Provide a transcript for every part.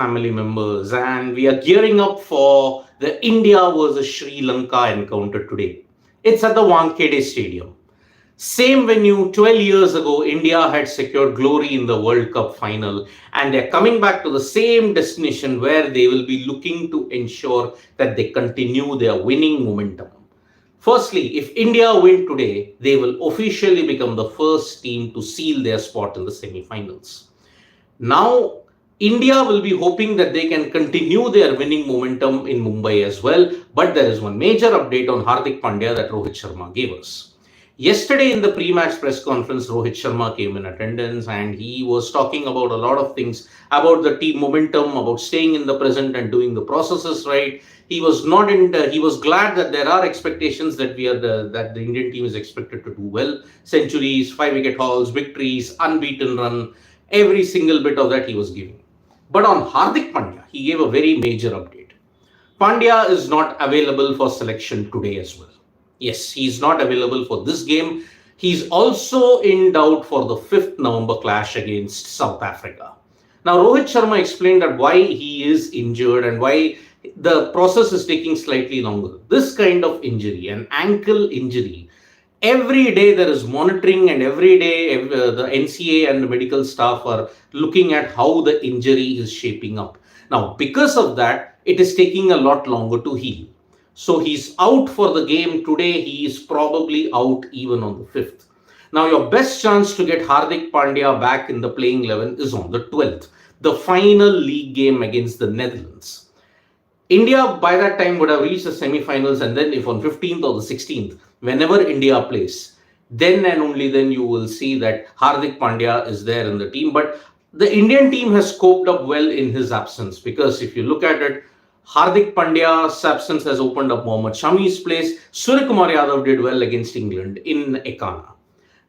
family members, and we are gearing up for the India versus Sri Lanka encounter today. It's at the Wankhede Stadium. Same venue 12 years ago, India had secured glory in the World Cup final, and they're coming back to the same destination where they will be looking to ensure that they continue their winning momentum. Firstly, if India win today, they will officially become the first team to seal their spot in the semi-finals. Now, India will be hoping that they can continue their winning momentum in Mumbai as well. But there is one major update on Hardik Pandya that Rohit Sharma gave us. Yesterday in the pre-match press conference, Rohit Sharma came in attendance and he was talking about a lot of things about the team momentum, about staying in the present and doing the processes right. He was not in. He was glad that there are expectations that that the Indian team is expected to do well. Centuries, 5 wicket hauls, victories, unbeaten run, every single bit of that he was giving. But on Hardik Pandya, he gave a very major update. Pandya is not available for selection today as well. Yes, he's not available for this game. He's also in doubt for the 5th November clash against South Africa. Now, Rohit Sharma explained that why he is injured and why the process is taking slightly longer. This kind of injury, an ankle injury, every day there is monitoring, and every day the NCA and the medical staff are looking at how the injury is shaping up. Now, because of that, it is taking a lot longer to heal. So he's out for the game today. He is probably out even on the 5th. Now, your best chance to get Hardik Pandya back in the playing 11 is on the 12th, the final league game against the Netherlands. India by that time would have reached the semi-finals, and then if on 15th or the 16th, whenever India plays, then and only then you will see that Hardik Pandya is there in the team. But the Indian team has coped up well in his absence, because if you look at it, Hardik Pandya's absence has opened up Mohammad Shami's place. Suryakumar Yadav did well against England in Ekana.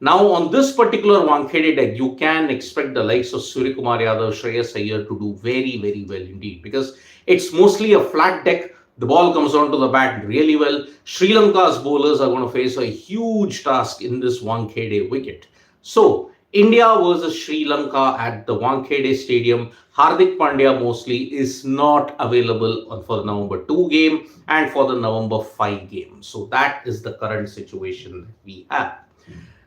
Now, on this particular Wankhede deck, you can expect the likes of Suryakumar Yadav, Shreyas Iyer to do very, very well indeed, because it's mostly a flat deck. The ball comes onto the bat really well. Sri Lanka's bowlers are going to face a huge task in this Wankhede wicket. So, India versus Sri Lanka at the Wankhede Stadium. Hardik Pandya mostly is not available for the November 2 game and for the November 5 game. So that is the current situation that we have.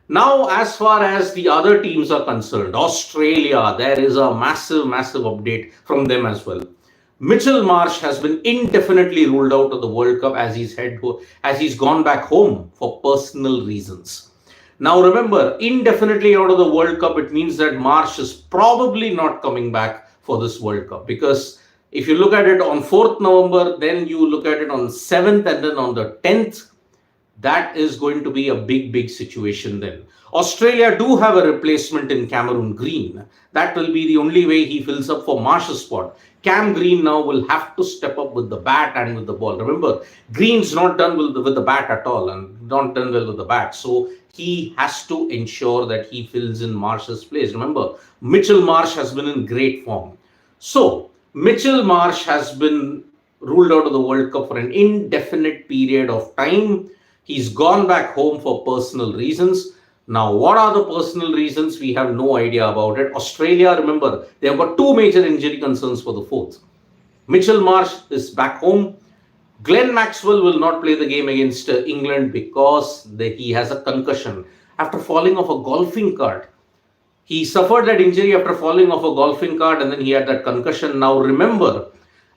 Now, as far as the other teams are concerned, Australia, there is a massive, massive update from them as well. Mitchell Marsh has been indefinitely ruled out of the World Cup as he's gone back home for personal reasons. Now remember, indefinitely out of the World Cup, it means that Marsh is probably not coming back for this World Cup, because if you look at it on 4th November, then you look at it on 7th, and then on the 10th, that is going to be a big, big situation then. Australia do have a replacement in Cameron Green. That will be the only way he fills up for Marsh's spot. Cam Green now will have to step up with the bat and with the ball. Remember, Green's not done with the bat at all and not done well with the bat. So he has to ensure that he fills in Marsh's place. Remember, Mitchell Marsh has been in great form. So Mitchell Marsh has been ruled out of the World Cup for an indefinite period of time. He's gone back home for personal reasons. Now, what are the personal reasons? We have no idea about it. Australia, remember, they have got 2 major injury concerns for the 4th. Mitchell Marsh is back home. Glenn Maxwell will not play the game against England because he has a concussion after falling off a golfing cart. He suffered that injury after falling off a golfing cart, and then he had that concussion. Now, remember,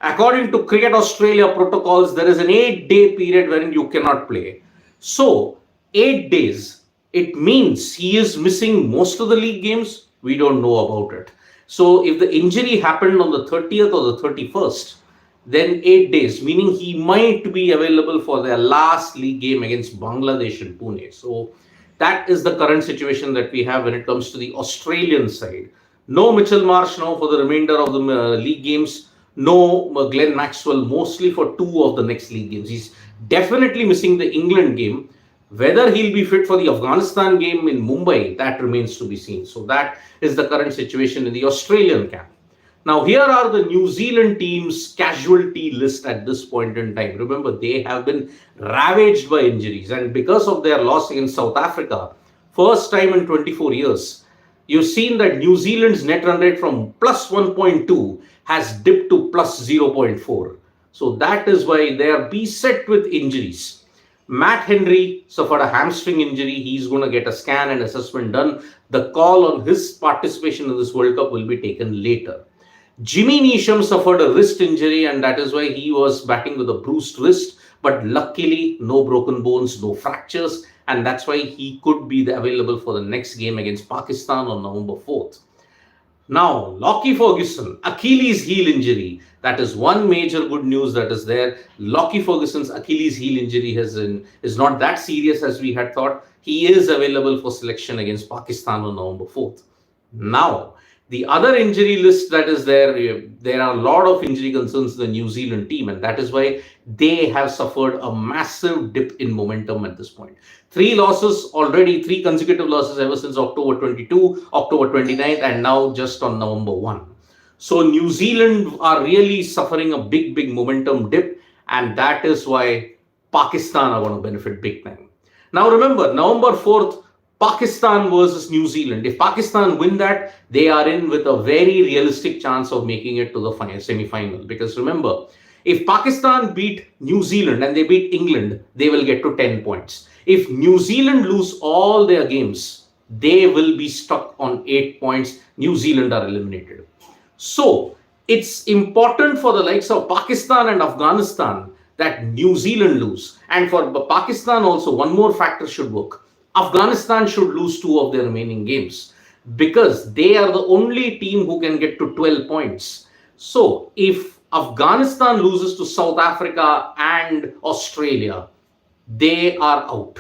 according to Cricket Australia protocols, there is an 8-day period wherein you cannot play. So, 8 days. It means he is missing most of the league games. We don't know about it. So if the injury happened on the 30th or the 31st, then 8 days, meaning he might be available for their last league game against Bangladesh in Pune. So that is the current situation that we have when it comes to the Australian side. No Mitchell Marsh now for the remainder of the league games. No Glenn Maxwell, mostly for 2 of the next league games. He's definitely missing the England game. Whether he'll be fit for the Afghanistan game in Mumbai, that remains to be seen. So that is the current situation in the Australian camp. Now, here are the New Zealand team's casualty list at this point in time. Remember, they have been ravaged by injuries, and because of their loss against South Africa, first time in 24 years, you've seen that New Zealand's net run rate from plus 1.2 has dipped to plus 0.4. So that is why they are beset with injuries. Matt Henry suffered a hamstring injury. He's going to get a scan and assessment done. The call on his participation in this World Cup will be taken later. Jimmy Neesham suffered a wrist injury, and that is why he was batting with a bruised wrist. But luckily, no broken bones, no fractures, and that's why he could be available for the next game against Pakistan on November 4th. Now, Lockie Ferguson, Achilles heel injury. That is one major good news that is there. Lockie Ferguson's Achilles heel injury is not that serious as we had thought. He is available for selection against Pakistan on November 4th. Now, the other injury list that is there are a lot of injury concerns in the New Zealand team, and that is why they have suffered a massive dip in momentum at this point. Three consecutive losses ever since October 22, October 29th, and now just on November 1. So New Zealand are really suffering a big momentum dip, and that is why Pakistan are going to benefit big time. Now remember, November 4th, Pakistan versus New Zealand. If Pakistan win that, they are in with a very realistic chance of making it to the semi-final. Because remember, if Pakistan beat New Zealand and they beat England, they will get to 10 points. If New Zealand lose all their games, they will be stuck on 8 points. New Zealand are eliminated. So it's important for the likes of Pakistan and Afghanistan that New Zealand lose. And for Pakistan also, one more factor should work. Afghanistan should lose 2 of their remaining games because they are the only team who can get to 12 points. So if Afghanistan loses to South Africa and Australia, they are out.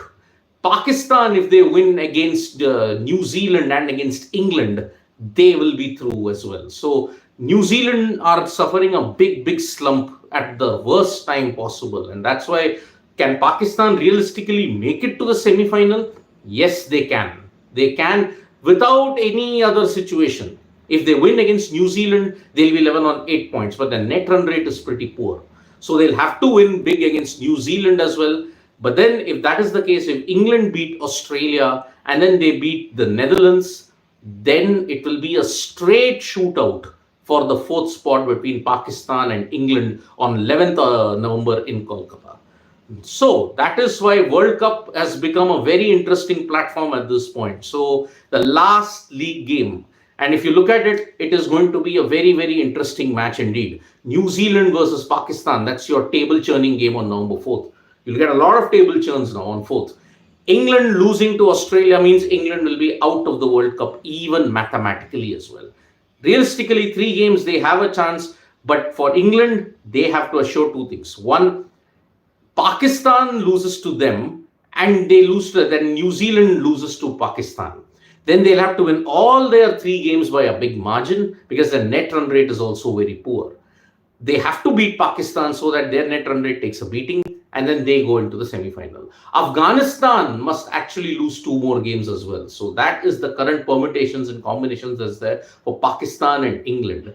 Pakistan, if they win against New Zealand and against England, they will be through as well. So New Zealand are suffering a big slump at the worst time possible. And that's why, can Pakistan realistically make it to the semi-final? Yes, they can. They can without any other situation. If they win against New Zealand, they'll be 11 on 8 points, but their net run rate is pretty poor. So they'll have to win big against New Zealand as well. But then if that is the case, if England beat Australia and then they beat the Netherlands, then it will be a straight shootout for the 4th spot between Pakistan and England on 11th November in Kolkata. So that is why World Cup has become a very interesting platform at this point. So the last league game, and if you look at it, it is going to be a very interesting match indeed. New Zealand versus Pakistan, that's your table churning game on November 4th. You'll get a lot of table churns now on 4th. England losing to Australia means England will be out of the World Cup even mathematically as well. Realistically, 3 games they have a chance, but for England, they have to assure 2 things. One, Pakistan loses to them and they lose to, then New Zealand loses to Pakistan. Then they'll have to win all their 3 games by a big margin because their net run rate is also very poor. They have to beat Pakistan so that their net run rate takes a beating and then they go into the semi-final. Afghanistan must actually lose 2 more games as well. So that is the current permutations and combinations that's there for Pakistan and England.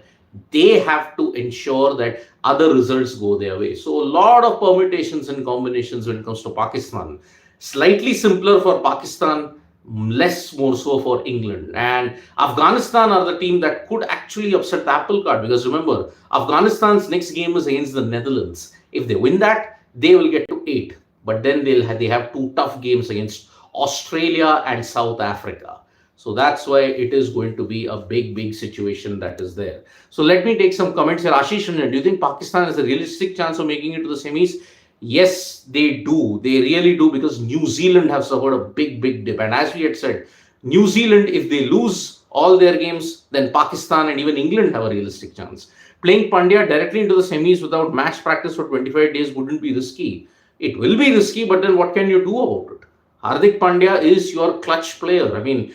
They have to ensure that other results go their way. So a lot of permutations and combinations when it comes to Pakistan. Slightly simpler for Pakistan, less more so for England. And Afghanistan are the team that could actually upset the apple cart because remember, Afghanistan's next game is against the Netherlands. If they win that, they will get to 8. But then they have 2 tough games against Australia and South Africa. So that's why it is going to be a big situation that is there. So let me take some comments here. Ashish, do you think Pakistan has a realistic chance of making it to the semis? Yes, they do. They really do because New Zealand have suffered a big dip. And as we had said, New Zealand, if they lose all their games, then Pakistan and even England have a realistic chance. Playing Pandya directly into the semis without match practice for 25 days wouldn't be risky. It will be risky, but then what can you do about it? Hardik Pandya is your clutch player. I mean,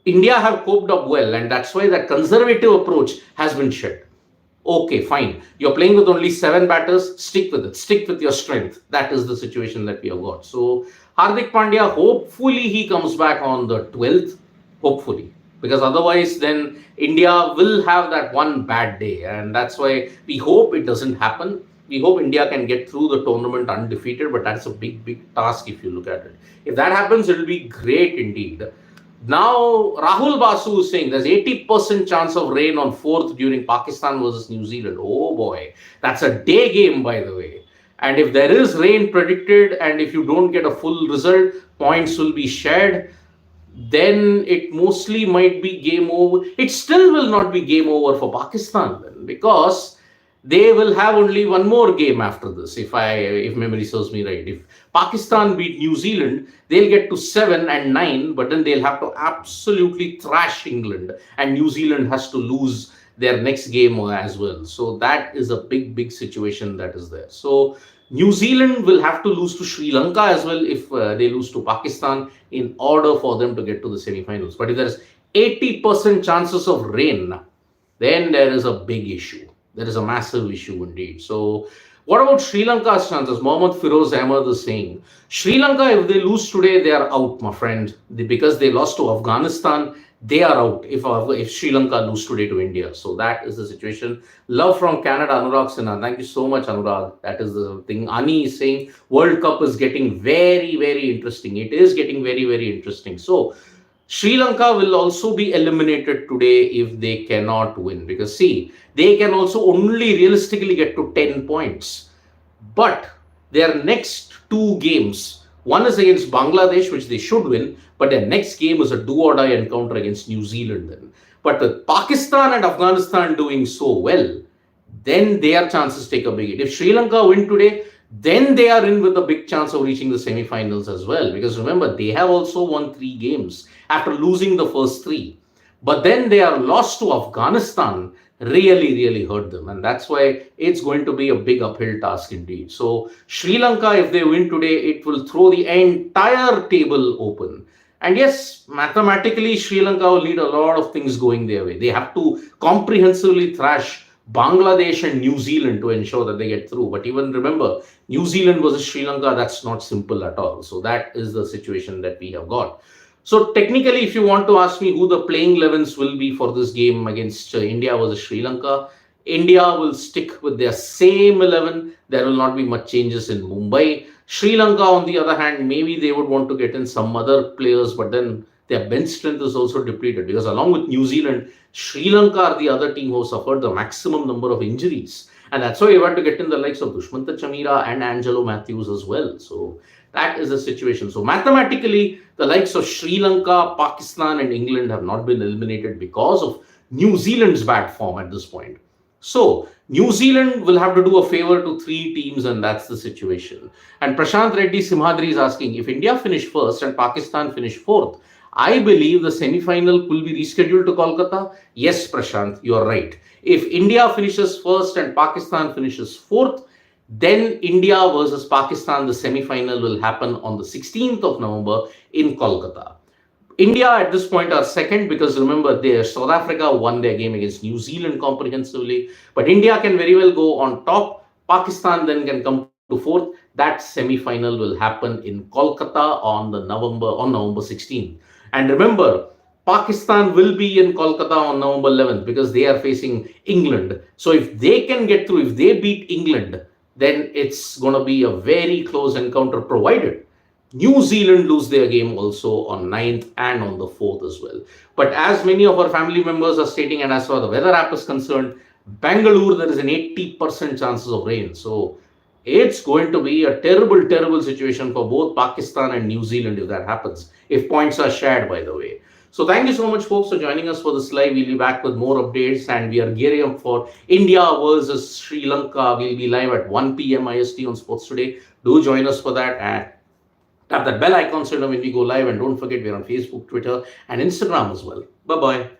India have coped up well, and that's why that conservative approach has been shed. Okay, fine. You're playing with only 7 batters. Stick with it. Stick with your strength. That is the situation that we have got. So, Hardik Pandya, hopefully he comes back on the 12th. Hopefully. Because otherwise, then India will have that one bad day. And that's why we hope it doesn't happen. We hope India can get through the tournament undefeated. But that's a big task if you look at it. If that happens, it will be great indeed. Now, Rahul Basu is saying there's 80% chance of rain on 4th during Pakistan versus New Zealand. Oh boy, that's a day game, by the way. And if there is rain predicted and if you don't get a full result, points will be shared, then it mostly might be game over. It still will not be game over for Pakistan then, because they will have only one more game after this. If memory serves me right, if Pakistan beat New Zealand, they'll get to 7 and 9, but then they'll have to absolutely thrash England, and New Zealand has to lose their next game as well. So that is a big situation that is there. So New Zealand will have to lose to Sri Lanka as well if they lose to Pakistan in order for them to get to the semi-finals. But if there is 80% chances of rain, then there is a big issue. There is a massive issue indeed. So, what about Sri Lanka's chances? Mohammad Firoz Ahmed is saying Sri Lanka, if they lose today, they are out, my friend. Because they lost to Afghanistan, they are out if Sri Lanka lose today to India. So that is the situation. Love from Canada, Anurag Sinha. Thank you so much, Anurag. That is the thing. Ani is saying World Cup is getting very interesting. It is getting very interesting. So Sri Lanka will also be eliminated today if they cannot win, because see, they can also only realistically get to 10 points. But their next two games, one is against Bangladesh, which they should win, but their next game is a do or die encounter against New Zealand then. But with Pakistan and Afghanistan doing so well, then their chances take a big hit. If Sri Lanka win today, then they are in with a big chance of reaching the semi-finals as well. Because remember, they have also won 3 games after losing the first 3. But then they are lost to Afghanistan really hurt them. And that's why it's going to be a big uphill task indeed. So Sri Lanka, if they win today, it will throw the entire table open. And yes, mathematically, Sri Lanka will need a lot of things going their way. They have to comprehensively thrash Bangladesh and New Zealand to ensure that they get through. But even remember, New Zealand versus Sri Lanka, that's not simple at all. So that is the situation that we have got. So technically, if you want to ask me who the playing 11s will be for this game against India versus Sri Lanka, India will stick with their same 11. There will not be much changes in Mumbai. Sri Lanka, on the other hand, maybe they would want to get in some other players, but then their bench strength is also depleted, because along with New Zealand, Sri Lanka are the other team who suffered the maximum number of injuries. And that's why you had to get in the likes of Dushmantha Chamira and Angelo Matthews as well. So that is the situation. So mathematically, the likes of Sri Lanka, Pakistan, and England have not been eliminated because of New Zealand's bad form at this point. So New Zealand will have to do a favor to 3 teams, and that's the situation. And Prashant Reddy Simhadri is asking, if India finish first and Pakistan finish fourth, I believe the semi-final will be rescheduled to Kolkata. Yes, Prashant, you are right. If India finishes first and Pakistan finishes fourth, then India versus Pakistan, the semi-final will happen on the 16th of November in Kolkata. India at this point are second, because remember, South Africa won their game against New Zealand comprehensively. But India can very well go on top. Pakistan then can come to fourth. That semi-final will happen in Kolkata on November 16th. And remember, Pakistan will be in Kolkata on November 11th because they are facing England. So if they can get through, if they beat England, then it's going to be a very close encounter, provided New Zealand lose their game also on 9th and on the 4th as well. But as many of our family members are stating, and as far as the weather app is concerned, Bangalore, there is an 80% chances of rain. So it's going to be a terrible situation for both Pakistan and New Zealand if that happens, if points are shared, by the way. So thank you so much, folks, for joining us for this live. We'll be back with more updates, and we are gearing up for India versus Sri Lanka. We'll be live at 1 p.m. IST on Sports Today. Do join us for that, and tap that bell icon so you know when we go live. And don't forget, we're on Facebook, Twitter, and Instagram as well. Bye-bye.